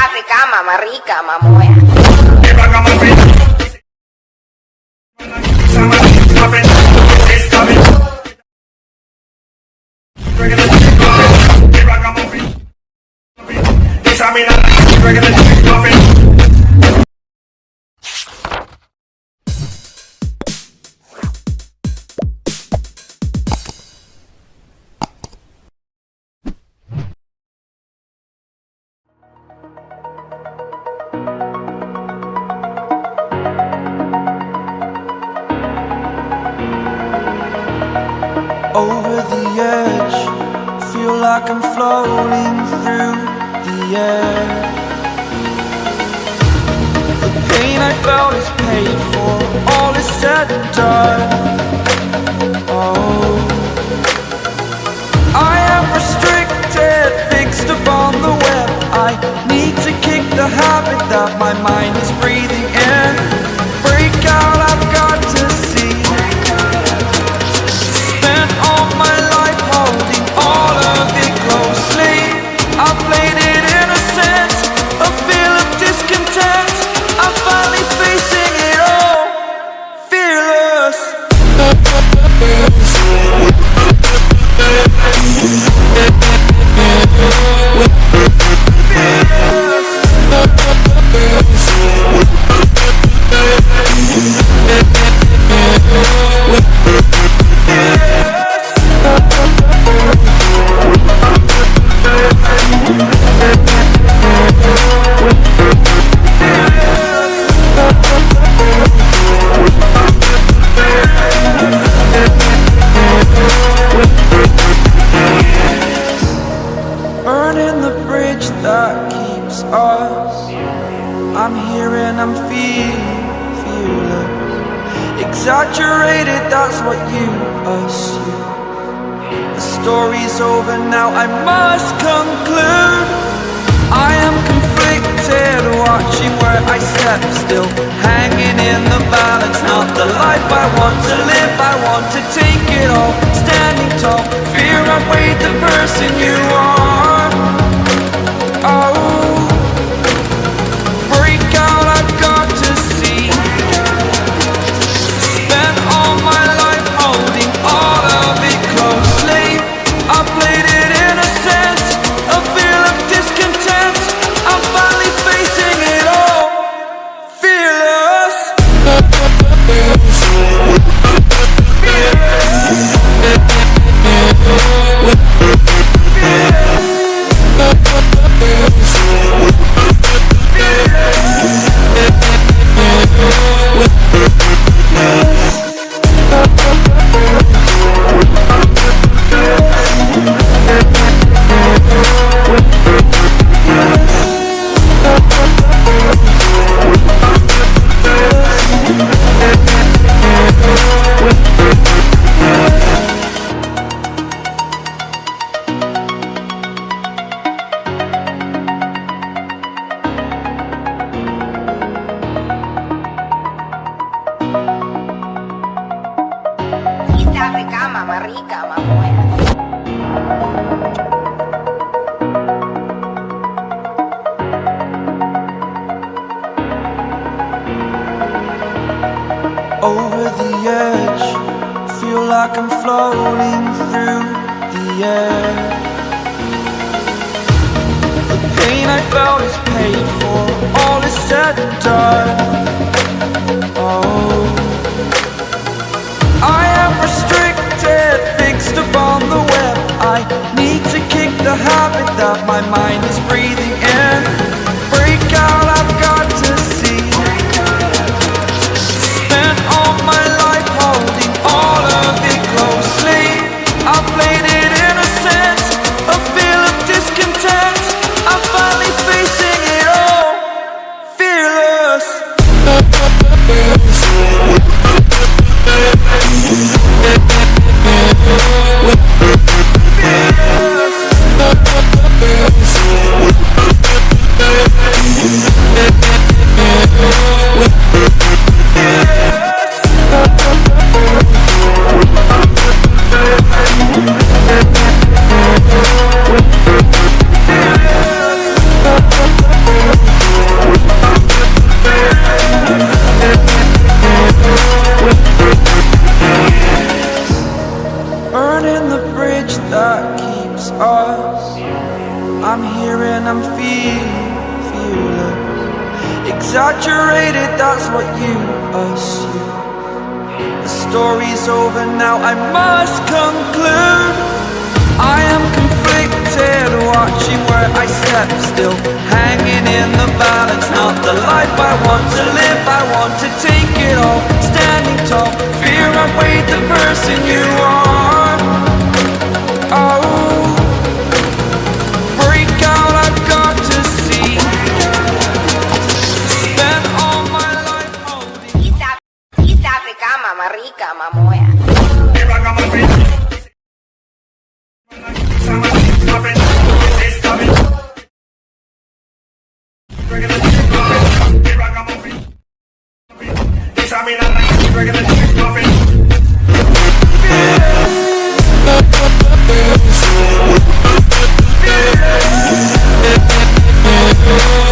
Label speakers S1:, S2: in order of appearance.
S1: África, mamá rica, mamoya.
S2: Over the edge, feel like I'm floating through the air. The pain I felt is paid for, all is said and done. Oh, I am restricted, fixed upon the web. I need to kick the habit that my mind is breathing in. Break out, I've got to see. All my life holding all of it closely. I played it innocent, a feel of discontent. I'm finally facing it all, fearless. Burning the bridge that keeps us. I'm here and I'm feeling fearless. Exaggerated, that's what you assume. The story's over now, I must conclude. I am conflicted, watching where I step still, hanging in the balance. Not the life I want to live, I want to take it all. Standing tall, fear outweighed the person you are. Oh, break out, I've got to see. Spent all my life holding all of it closely. I played it innocent, a feel of discontent. I'm finally facing it all, fearless.
S1: África, mamá rica, mamoya.
S2: Over the edge, feel like I'm floating through the air. The pain I felt is paid for, all is said and done. Oh, I am restricted, fixed upon the web. I need to kick the habit that my mind is breathing in. Break out, I've got to see. Spent all my life holding all of it closely. I played it innocent, a feel of discontent. I'm finally facing it all, fearless. Fearless. I'm here and I'm feeling fearless. Exaggerated, that's what you assume. The story's over now, I must conclude. I am conflicted, watching where I step still, hanging in the balance. Not the life I want to live, I want to take it all. Standing tall, fear I weighed the person you are.